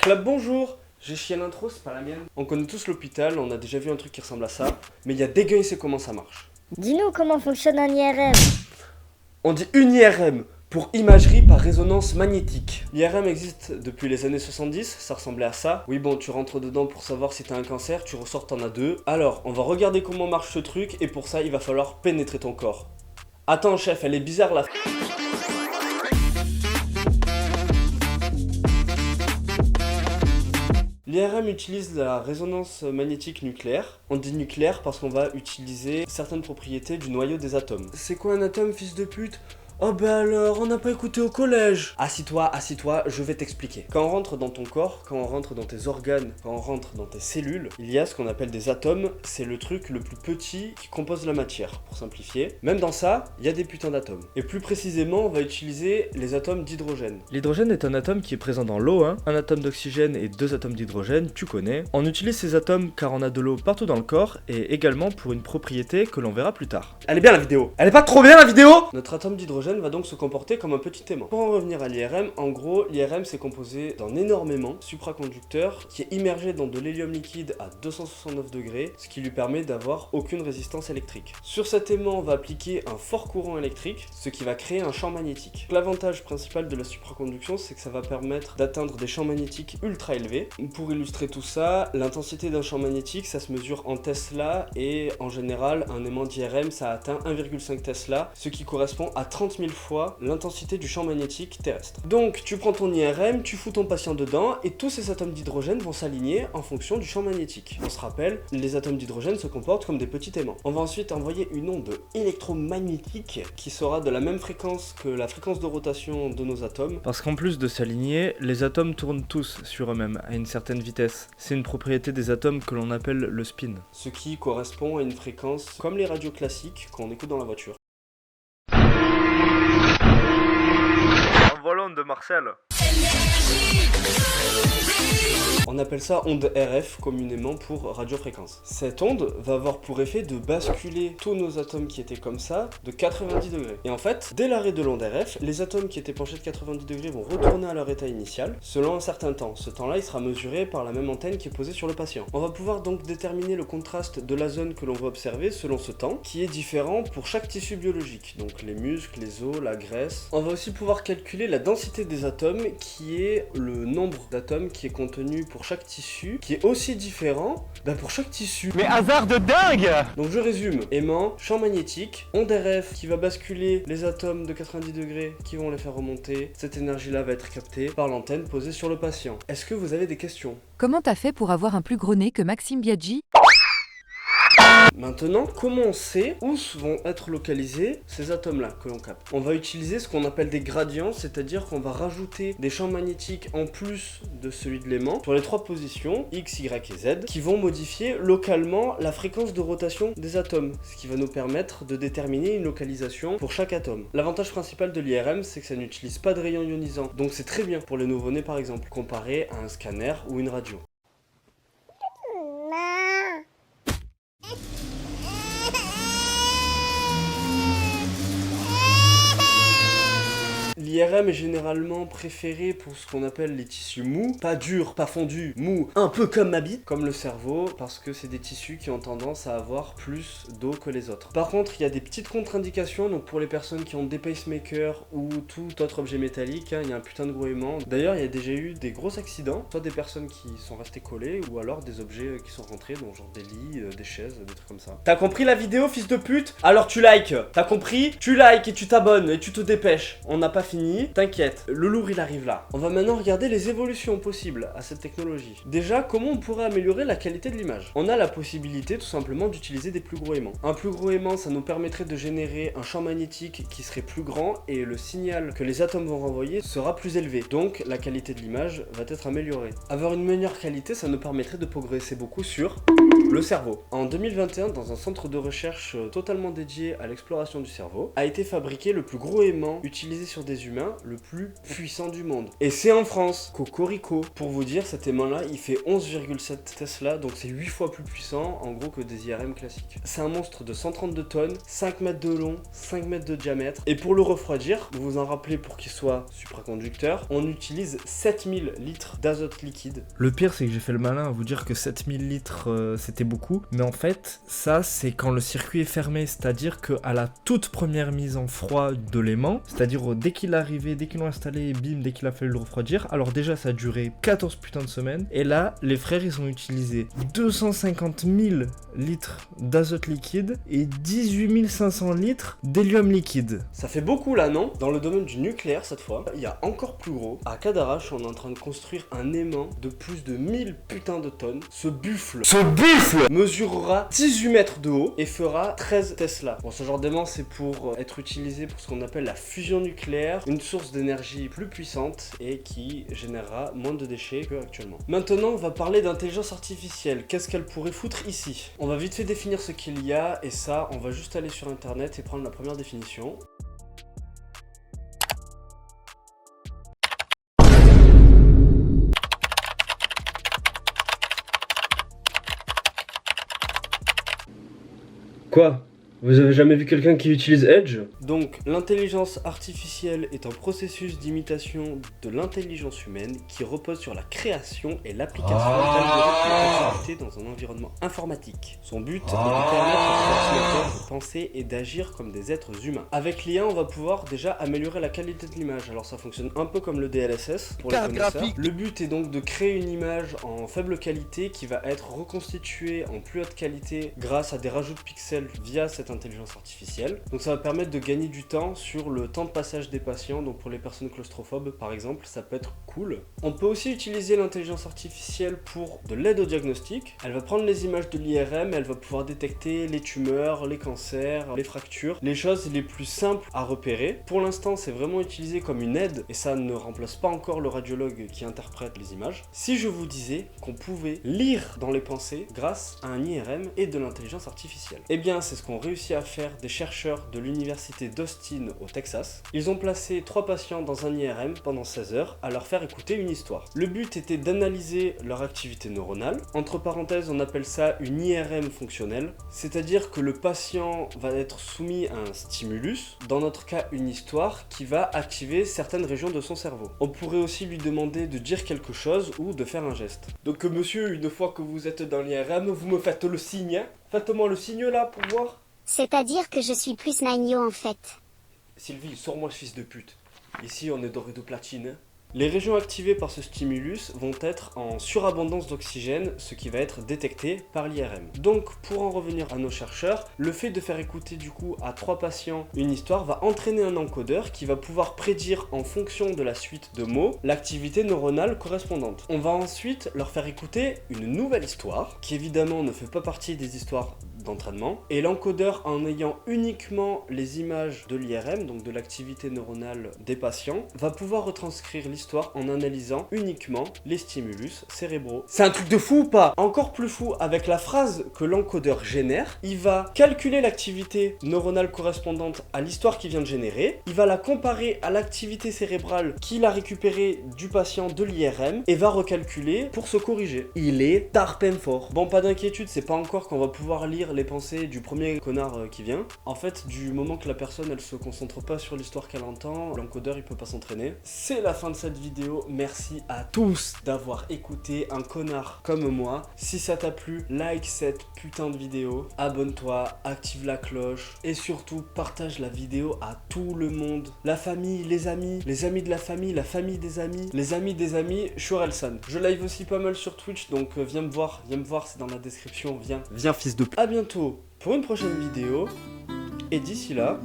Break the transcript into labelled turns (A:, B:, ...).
A: Clap, bonjour. J'ai chié l'intro, c'est pas la mienne. On connaît tous l'hôpital, on a déjà vu un truc qui ressemble à ça. Mais il y a des gars, il sait comment ça marche.
B: Dis-nous comment fonctionne un IRM.
A: On dit une IRM pour imagerie par résonance magnétique. L'IRM existe depuis les années 70, ça ressemblait à ça. Oui bon, tu rentres dedans pour savoir si t'as un cancer, tu ressors, t'en as deux. Alors, on va regarder comment marche ce truc et pour ça, il va falloir pénétrer ton corps. Attends chef, elle est bizarre la... L'IRM utilise la résonance magnétique nucléaire. On dit nucléaire parce qu'on va utiliser certaines propriétés du noyau des atomes. C'est quoi un atome, fils de pute ? Oh bah alors, on n'a pas écouté au collège. Assis-toi, je vais t'expliquer. Quand on rentre dans ton corps, quand on rentre dans tes organes, quand on rentre dans tes cellules, il y a ce qu'on appelle des atomes. C'est le truc le plus petit qui compose la matière, pour simplifier. Même dans ça, il y a des putains d'atomes. Et plus précisément, on va utiliser les atomes d'hydrogène.
C: L'hydrogène est un atome qui est présent dans l'eau, un atome d'oxygène et 2 atomes d'hydrogène, tu connais. On utilise ces atomes car on a de l'eau partout dans le corps et également pour une propriété que l'on verra plus tard.
A: Elle est bien la vidéo. Elle est pas trop bien la vidéo. Notre atome d'hydrogène va donc se comporter comme un petit aimant. Pour en revenir à l'IRM, en gros, l'IRM c'est composé d'un énorme aimant supraconducteur qui est immergé dans de l'hélium liquide à 269 degrés, ce qui lui permet d'avoir aucune résistance électrique. Sur cet aimant, on va appliquer un fort courant électrique, ce qui va créer un champ magnétique. L'avantage principal de la supraconduction, c'est que ça va permettre d'atteindre des champs magnétiques ultra élevés. Pour illustrer tout ça, l'intensité d'un champ magnétique, ça se mesure en Tesla et en général, un aimant d'IRM, ça atteint 1,5 Tesla, ce qui correspond à 30 000 fois l'intensité du champ magnétique terrestre. Donc tu prends ton IRM, tu fous ton patient dedans et tous ces atomes d'hydrogène vont s'aligner en fonction du champ magnétique. On se rappelle, les atomes d'hydrogène se comportent comme des petits aimants. On va ensuite envoyer une onde électromagnétique qui sera de la même fréquence que la fréquence de rotation de nos atomes.
C: Parce qu'en plus de s'aligner, les atomes tournent tous sur eux-mêmes à une certaine vitesse. C'est une propriété des atomes que l'on appelle le spin.
A: Ce qui correspond à une fréquence comme les radios classiques qu'on écoute dans la voiture.
C: Envolons de Marcel.
A: On appelle ça onde RF communément pour radiofréquence. Cette onde va avoir pour effet de basculer tous nos atomes qui étaient comme ça de 90 degrés. Et en fait, dès l'arrêt de l'onde RF, les atomes qui étaient penchés de 90 degrés vont retourner à leur état initial selon un certain temps. Ce temps-là, il sera mesuré par la même antenne qui est posée sur le patient. On va pouvoir donc déterminer le contraste de la zone que l'on veut observer selon ce temps, qui est différent pour chaque tissu biologique, donc les muscles, les os, la graisse. On va aussi pouvoir calculer la densité des atomes, qui est le nombre d'atomes qui est contenu pour chaque tissu, qui est aussi différent pour chaque tissu.
D: Mais hasard de dingue!
A: Donc je résume, aimant, champ magnétique, onde RF qui va basculer les atomes de 90 degrés qui vont les faire remonter. Cette énergie-là va être captée par l'antenne posée sur le patient. Est-ce que vous avez des questions?
E: Comment t'as fait pour avoir un plus gros nez que Maxime Biaggi?
A: Maintenant, comment on sait où vont être localisés ces atomes-là que l'on capte? On va utiliser ce qu'on appelle des gradients, c'est-à-dire qu'on va rajouter des champs magnétiques en plus de celui de l'aimant sur les 3 positions, X, Y et Z, qui vont modifier localement la fréquence de rotation des atomes, ce qui va nous permettre de déterminer une localisation pour chaque atome. L'avantage principal de l'IRM, c'est que ça n'utilise pas de rayons ionisants, donc c'est très bien pour les nouveau-nés par exemple, comparé à un scanner ou une radio. L'IRM est généralement préféré pour ce qu'on appelle les tissus mous, pas durs, pas fondus, mous, un peu comme ma bite, comme le cerveau, parce que c'est des tissus qui ont tendance à avoir plus d'eau que les autres. Par contre, il y a des petites contre-indications, donc pour les personnes qui ont des pacemakers ou tout autre objet métallique, il y a un putain de gros aimant. D'ailleurs, il y a déjà eu des gros accidents, soit des personnes qui sont restées collées, ou alors des objets qui sont rentrés, donc genre des lits, des chaises, des trucs comme ça. T'as compris la vidéo, fils de pute? Alors tu likes. T'as compris? Tu likes et tu t'abonnes et tu te dépêches. On n'a pas fini. T'inquiète, le lourd il arrive là. On va maintenant regarder les évolutions possibles à cette technologie. Déjà, comment on pourrait améliorer la qualité de l'image? On a la possibilité tout simplement d'utiliser des plus gros aimants. Un plus gros aimant, ça nous permettrait de générer un champ magnétique qui serait plus grand et le signal que les atomes vont renvoyer sera plus élevé. Donc la qualité de l'image va être améliorée. Avoir une meilleure qualité, ça nous permettrait de progresser beaucoup sur Le cerveau. En 2021, dans un centre de recherche totalement dédié à l'exploration du cerveau, a été fabriqué le plus gros aimant utilisé sur des humains, le plus puissant du monde. Et c'est en France. Cocorico. Pour vous dire, cet aimant-là, il fait 11,7 Tesla, donc c'est 8 fois plus puissant, en gros, que des IRM classiques. C'est un monstre de 132 tonnes, 5 mètres de long, 5 mètres de diamètre. Et pour le refroidir, vous vous en rappelez, pour qu'il soit supraconducteur, on utilise 7000 litres d'azote liquide.
C: Le pire, c'est que j'ai fait le malin à vous dire que 7000 litres, c'était beaucoup. Mais en fait, ça, c'est quand le circuit est fermé. C'est-à-dire qu'à la toute première mise en froid de l'aimant, c'est-à-dire dès qu'il est arrivé, dès qu'ils l'ont installé, bim, dès qu'il a fallu le refroidir, alors déjà, ça a duré 14 putains de semaines. Et là, les frères, ils ont utilisé 250 000 litres d'azote liquide et 18 500 litres d'hélium liquide.
A: Ça fait beaucoup là, non? Dans le domaine du nucléaire, cette fois, il y a encore plus gros. À Cadarache, on est en train de construire un aimant de plus de 1000 putains de tonnes. Ce buffle mesurera 18 mètres de haut et fera 13 Tesla. Bon, ce genre d'aimant, c'est pour être utilisé pour ce qu'on appelle la fusion nucléaire, une source d'énergie plus puissante et qui générera moins de déchets qu'actuellement. Maintenant, on va parler d'intelligence artificielle. Qu'est-ce qu'elle pourrait foutre ici? On va vite fait définir ce qu'il y a, et ça, on va juste aller sur internet et prendre la première définition. Quoi? Vous avez jamais vu quelqu'un qui utilise Edge? Donc, l'intelligence artificielle est un processus d'imitation de l'intelligence humaine qui repose sur la création et l'application d'algorithmes exécutés dans un environnement informatique. Son but est de permettre aux ordinateurs de penser et d'agir comme des êtres humains. Avec l'IA, on va pouvoir déjà améliorer la qualité de l'image. Alors ça fonctionne un peu comme le DLSS pour les connaisseurs. Le but est donc de créer une image en faible qualité qui va être reconstituée en plus haute qualité grâce à des rajouts de pixels via cette intelligence artificielle. Donc ça va permettre de gagner du temps sur le temps de passage des patients. Donc pour les personnes claustrophobes par exemple, ça peut être cool. On peut aussi utiliser l'intelligence artificielle pour de l'aide au diagnostic. Elle va prendre les images de l'IRM et elle va pouvoir détecter les tumeurs, les cancers, les fractures, les choses les plus simples à repérer. Pour l'instant, c'est vraiment utilisé comme une aide et ça ne remplace pas encore le radiologue qui interprète les images. Si je vous disais qu'on pouvait lire dans les pensées grâce à un IRM et de l'intelligence artificielle, eh bien c'est ce qu'ont réussi à faire des chercheurs de l'université d'Austin au Texas. Ils ont placé 3 patients dans un IRM pendant 16 heures à leur faire écouter une histoire. Le but était d'analyser leur activité neuronale. Entre parenthèses, on appelle ça une IRM fonctionnelle, c'est-à-dire que le patient va être soumis à un stimulus, dans notre cas une histoire, qui va activer certaines régions de son cerveau. On pourrait aussi lui demander de dire quelque chose ou de faire un geste. Donc monsieur, une fois que vous êtes dans l'IRM, vous me faites le signe, hein? Faites-moi le signe là pour voir.
D: C'est-à-dire que je suis plus Nagno en fait.
A: Sylvie, sors-moi ce fils de pute. Ici, on est doré de platine. Les régions activées par ce stimulus vont être en surabondance d'oxygène, ce qui va être détecté par l'IRM. Donc, pour en revenir à nos chercheurs, le fait de faire écouter du coup à 3 patients une histoire va entraîner un encodeur qui va pouvoir prédire en fonction de la suite de mots l'activité neuronale correspondante. On va ensuite leur faire écouter une nouvelle histoire, qui évidemment ne fait pas partie des histoires d'entraînement, et l'encodeur, en ayant uniquement les images de l'IRM, donc de l'activité neuronale des patients, va pouvoir retranscrire l'histoire en analysant uniquement les stimulus cérébraux. C'est un truc de fou ou pas? Encore plus fou, avec la phrase que l'encodeur génère, il va calculer l'activité neuronale correspondante à l'histoire qu'il vient de générer, il va la comparer à l'activité cérébrale qu'il a récupérée du patient de l'IRM et va recalculer pour se corriger. Il est tarpin fort. Bon, pas d'inquiétude, c'est pas encore qu'on va pouvoir lire les pensées du premier connard qui vient. En fait, du moment que la personne elle se concentre pas sur l'histoire qu'elle entend, l'encodeur il peut pas s'entraîner. C'est la fin de cette vidéo. Merci à tous d'avoir écouté un connard comme moi. Si ça t'a plu, like cette putain de vidéo, abonne-toi, active la cloche et surtout partage la vidéo à tout le monde. La famille, les amis de la famille des amis, les amis des amis. Je suis Orelsan. Je live aussi pas mal sur Twitch, donc viens me voir, c'est dans la description. Viens fils de p. À bientôt pour une prochaine vidéo et d'ici là